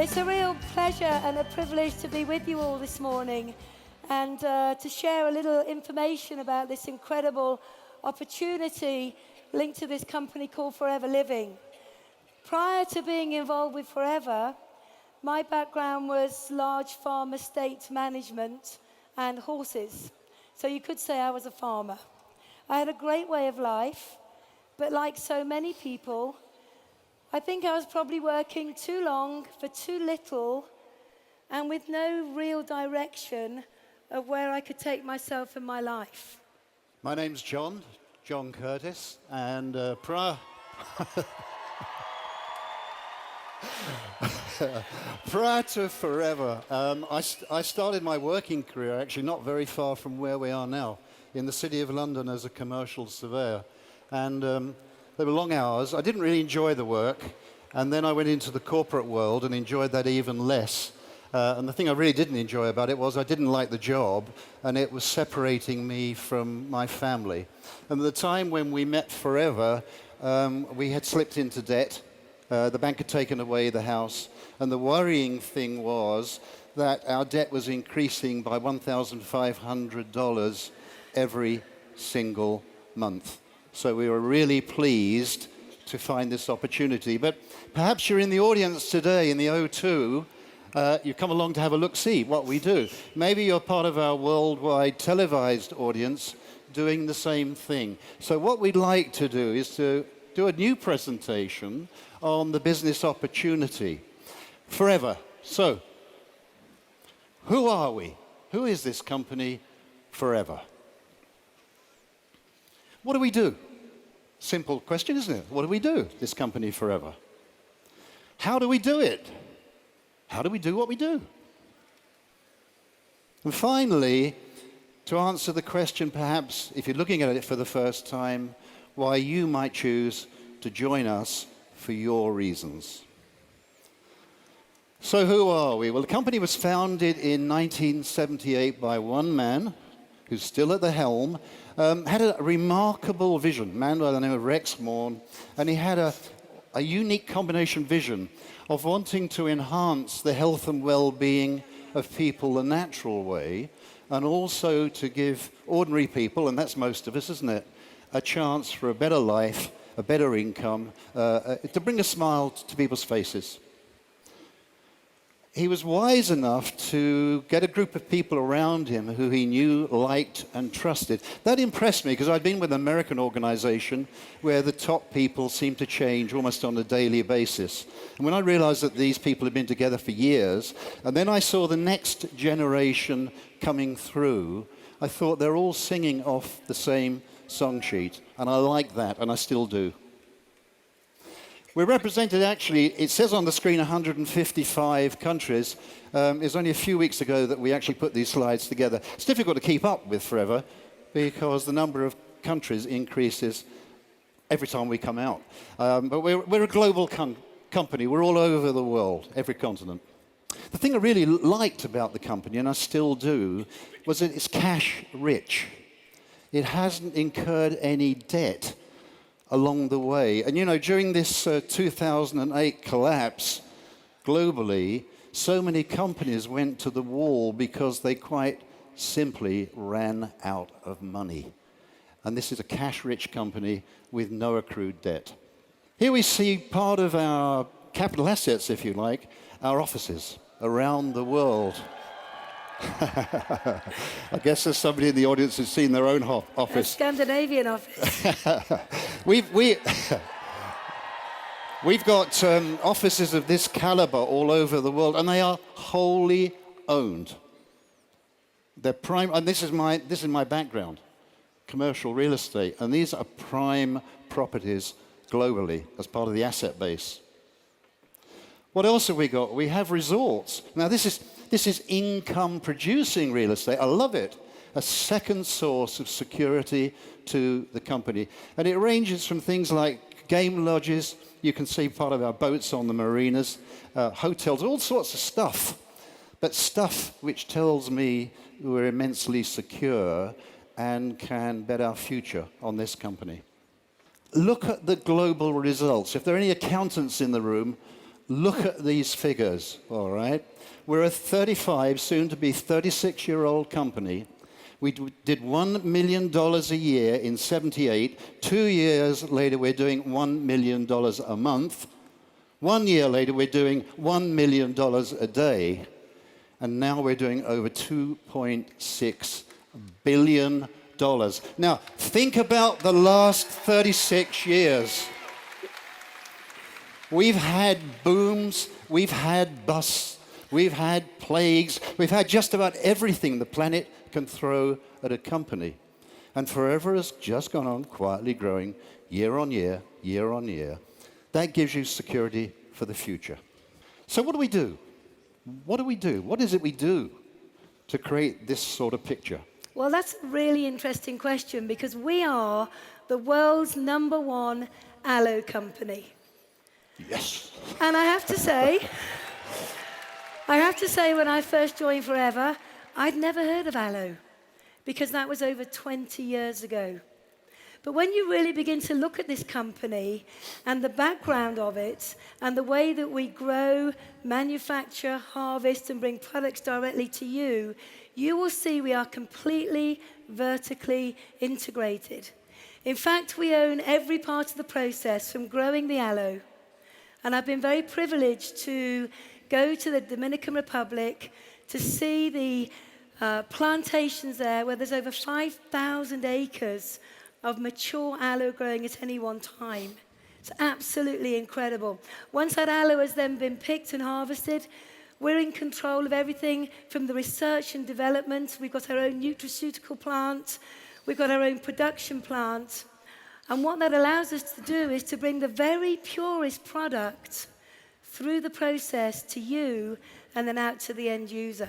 it's a real pleasure and a privilege to be with you all this morning and to share a little information about this incredible opportunity linked to this company called Forever Living. Prior to being involved with Forever, my background was large farm estate management and horses. So you could say I was a farmer. I had a great way of life, but like so many people, I think I was probably working too long for too little and with no real direction of where I could take myself in my life. My name's John Curtis, and prior to Forever, I started my working career actually not very far from where we are now, in the City of London as a commercial surveyor. And they were long hours. I didn't really enjoy the work, and then I went into the corporate world and enjoyed that even less. And the thing I really didn't enjoy about it was I didn't like the job, and it was separating me from my family. And at the time when we met Forever, we had slipped into debt. The bank had taken away the house, and the worrying thing was that our debt was increasing by $1,500 every single month. So we were really pleased to find this opportunity. But perhaps you're in the audience today in the O2. You come along to have a look-see what we do. Maybe you're part of our worldwide televised audience doing the same thing. So what we'd like to do is to do a new presentation on the business opportunity. Forever. So, who are we? Who is this company, Forever? What do we do? Simple question, isn't it? What do we do, this company Forever? How do we do it? How do we do what we do? And finally, to answer the question, perhaps, if you're looking at it for the first time, why you might choose to join us for your reasons. So who are we? Well, the company was founded in 1978 by one man, who's still at the helm, had a remarkable vision, a man by the name of Rex Morn, and he had a unique combination vision of wanting to enhance the health and well-being of people the natural way, and also to give ordinary people, and that's most of us, isn't it, a chance for a better life, a better income, to bring a smile to people's faces. He was wise enough to get a group of people around him who he knew, liked, and trusted. That impressed me because I'd been with an American organization where the top people seemed to change almost on a daily basis. And when I realized that these people had been together for years, and then I saw the next generation coming through, I thought they're all singing off the same song sheet. And I like that, and I still do. We're represented, actually, it says on the screen 155 countries. It's only a few weeks ago that we actually put these slides together. It's difficult to keep up with Forever because the number of countries increases every time we come out. But we're a global company. We're all over the world, every continent. The thing I really liked about the company, and I still do, was that it's cash rich. It hasn't incurred any debt along the way. And you know, during this 2008 collapse globally, so many companies went to the wall because they quite simply ran out of money. And this is a cash-rich company with no accrued debt. Here we see part of our capital assets, if you like, our offices around the world. I guess there's somebody in the audience who's seen their own office. A Scandinavian office. We've got offices of this caliber all over the world, and they are wholly owned. They're prime, and this is my background, commercial real estate, and these are prime properties globally as part of the asset base. What else have we got? We have resorts. Now this is income-producing real estate. I love it. A second source of security to the company. And it ranges from things like game lodges. You can see part of our boats on the marinas, hotels, all sorts of stuff. But stuff which tells me we're immensely secure and can bet our future on this company. Look at the global results. If there are any accountants in the room, look at these figures, all right? We're a 35, soon to be 36-year-old company. We did $1 million a year in 78. 2 years later, we're doing $1 million a month. 1 year later, we're doing $1 million a day. And now we're doing over $2.6 billion. Now, think about the last 36 years. We've had booms, we've had busts, we've had plagues, we've had just about everything the planet can throw at a company. And Forever has just gone on quietly growing year on year, year on year. That gives you security for the future. So what do we do? What do we do? What is it we do to create this sort of picture? Well, that's a really interesting question because we are the world's #1 aloe company. Yes. And I have to say, when I first joined Forever, I'd never heard of aloe because that was over 20 years ago. But when you really begin to look at this company and the background of it and the way that we grow, manufacture, harvest, and bring products directly to you, you will see we are completely vertically integrated. In fact, we own every part of the process from growing the aloe. And I've been very privileged to go to the Dominican Republic to see the plantations there where there's over 5,000 acres of mature aloe growing at any one time. It's absolutely incredible. Once that aloe has then been picked and harvested, we're in control of everything from the research and development. We've got our own nutraceutical plant. We've got our own production plant. And what that allows us to do is to bring the very purest product through the process to you and then out to the end user.